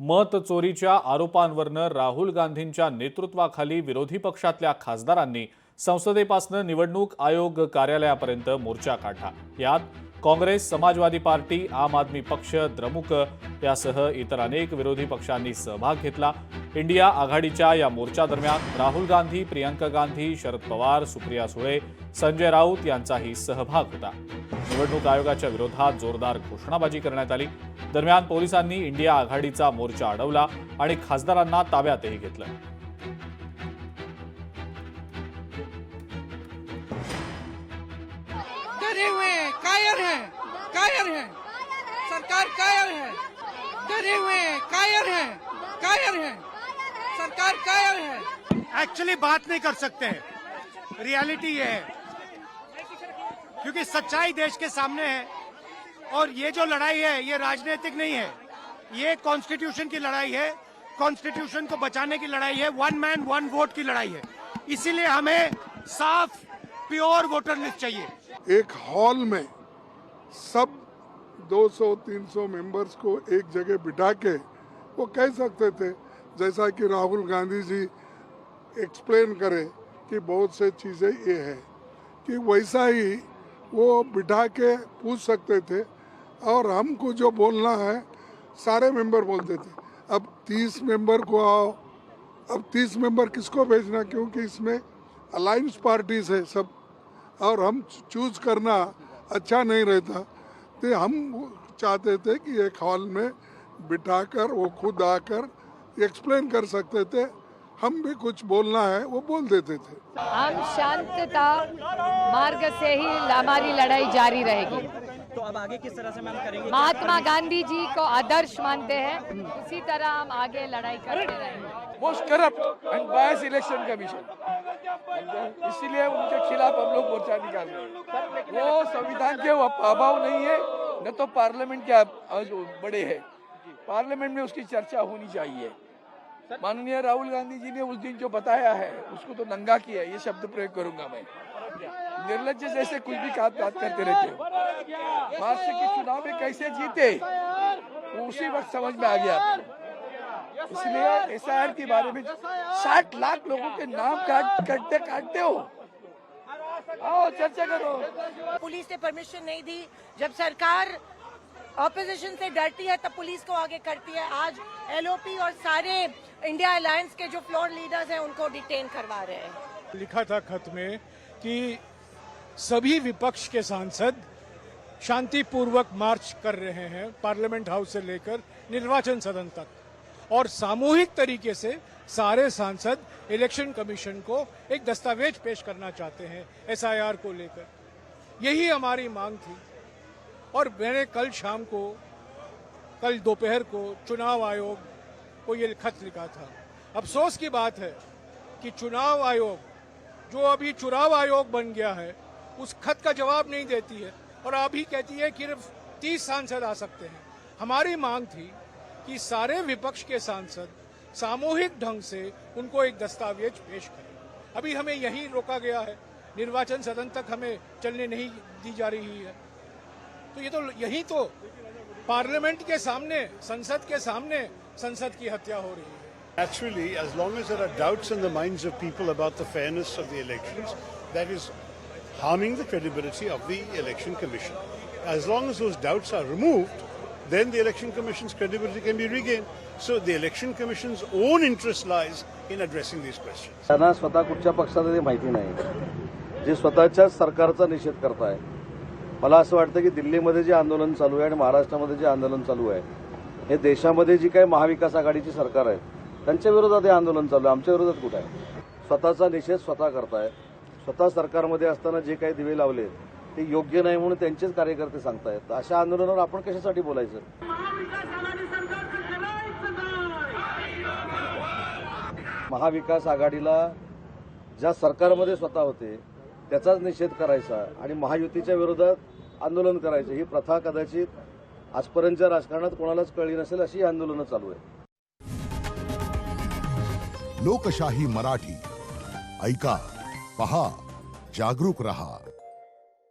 मत चोरीच्या आरोपांवरनं राहुल गांधींच्या नेतृत्वाखाली विरोधी पक्षातल्या खासदारांनी संसदेपासून निवडणूक आयोग कार्यालयापर्यंत मोर्चा काढला। यात काँग्रेस, समाजवादी पार्टी, आम आदमी पक्ष, द्रमुक यासह इतर अनेक विरोधी पक्षांनी सहभाग घेतला। इंडिया आघाडीच्या या मोर्चादरम्यान राहुल गांधी, प्रियंका गांधी, शरद पवार, सुप्रिया सुळे, संजय राऊत यांचाही सहभाग होता। निवडणूक आयोगाच्या विरोधात जोरदार घोषणाबाजी करण्यात आली। दरम्यान पोलिसांनी इंडिया आघाडीचा मोर्चा अडवला आणि खासदारांना ताब्यातही घेतलं। डरे हुए हैं, कायर हैं, सरकार कायर है। डरे हुए हैं, कायर हैं, सरकार कायर है। एक्चुअली बात नहीं कर सकते हैं, रियलिटी ये है क्योंकि सच्चाई देश के सामने है और ये जो लड़ाई है ये राजनीतिक नहीं है, ये कॉन्स्टिट्यूशन की लड़ाई है, कॉन्स्टिट्यूशन को बचाने की लड़ाई है, वन मैन वन वोट की लड़ाई है। इसीलिए हमें साफ प्योर वोटर लिस्ट चाहिए। एक हॉल में सब 200-300 मेंबर्स को एक जगह बिठा के वो कह सकते थे, जैसा कि राहुल गांधी जी एक्सप्लेन करे कि बहुत से चीज़ें ये है कि वैसा ही वो बिठा के पूछ सकते थे और हमको जो बोलना है सारे मेंबर बोलते थे। अब 30 मेंबर को आओ, अब 30 मेंबर किसको भेजना, क्योंकि इसमें अलायंस पार्टीज है सब और हम चूज करना अच्छा नहीं रहता। तो हम चाहते थे कि एक हॉल में बिठाकर वो खुद आकर एक्सप्लेन कर सकते थे, हम भी कुछ बोलना है वो बोल देते थे। हम शांतता मार्ग से ही हमारी लड़ाई जारी रहेगी। तो अब आगे किस तरह से मैम करेंगे? महात्मा गांधी जी को आदर्श मानते हैं, उसी तरह हम आगे लड़ाई करते रहेंगे। Most corrupt and bias election commission, इसीलिए उनके खिलाफ हम लोग मोर्चा निकाल रहे हैं। वो संविधान के अभाव नहीं है, न तो पार्लियामेंट के बड़े है, पार्लियामेंट में उसकी चर्चा होनी चाहिए। माननीय राहुल गांधी जी ने उस दिन जो बताया है उसको तो नंगा किया, ये शब्द प्रयोग करूंगा मैं। निर्लज्ज जैसे कुछ भी बात करते रहते हो। महाराष्ट्र के चुनाव में कैसे जीते वो उसी वक्त समझ में आ गया आपको। इसलिए एसआईआर के बारे में 60 लाख लोगों के नाम काटते हो, आओ चर्चा करो। पुलिस ने परमिशन नहीं दी, जब सरकार ऑपोजिशन से डरती है तब पुलिस को आगे करती है। आज एलओपी और सारे इंडिया अलायंस के जो फ्लोर लीडर्स हैं उनको डिटेन करवा रहे हैं। लिखा था खत में कि सभी विपक्ष के सांसद शांतिपूर्वक मार्च कर रहे हैं पार्लियामेंट हाउस से लेकर निर्वाचन सदन तक, और सामूहिक तरीके से सारे सांसद इलेक्शन कमीशन को एक दस्तावेज पेश करना चाहते हैं एसआईआर को लेकर। यही हमारी मांग थी और मैंने कल दोपहर को चुनाव आयोग को ये खत लिखा था। अफसोस की बात है कि चुनाव आयोग जो अभी चुनाव आयोग बन गया है उस खत का जवाब नहीं देती है और अभी कहती है कि सिर्फ 30 सांसद आ सकते हैं। हमारी मांग थी कि सारे विपक्ष के सांसद सामूहिक ढंग से उनको एक दस्तावेज पेश करें। अभी हमें यही रोका गया है, निर्वाचन सदन तक हमें चलने नहीं दी जा रही है। तो यही तो पार्लियामेंट के सामने, संसद के सामने संसद की हत्या हो रही है। Naturally, as long as there are doubts in the minds of people about the fairness of the elections, that is harming the credibility of the Election Commission. As long as those doubts are removed, then the Election Commission's credibility can be regained. So the Election Commission's own interest lies in addressing these questions. त्यांना स्वतः कुठच्या पक्षाचं ते माहिती नाही, जे स्वतःच्या सरकारचा निषेध करताय। मला असं वाटतं की दिल्लीमध्ये जे आंदोलन चालू आहे आणि महाराष्ट्रामध्ये जे आंदोलन चालू आहे, हे देशामध्ये जी काही महाविकास आघाडीची सरकार आहे त्यांच्या विरोधात हे आंदोलन चालू आहे, आमच्या विरोधात कुठे आहे? स्वतःचा निषेध स्वतः करताय। स्वतः सरकारमध्ये असताना जे काही दिवे लावले ते योग्य नाही म्हणून त्यांचेच कार्यकर्ते सांगतायत। अशा आंदोलनावर आपण कशासाठी बोलायचं? महाविकास आघाडीला ज्या सरकारमध्ये स्वतः होते त्याचाच निषेध करायचा आणि महायुतीच्या विरोधात आंदोलन करायचं, ही प्रथा कदाचित आजपर्यंतच्या राजकारणात कोणालाच कळली नसेल, अशी आंदोलनं चालू आहे। लोकशाही मराठी ऐका, पहा, जागरूक रहा।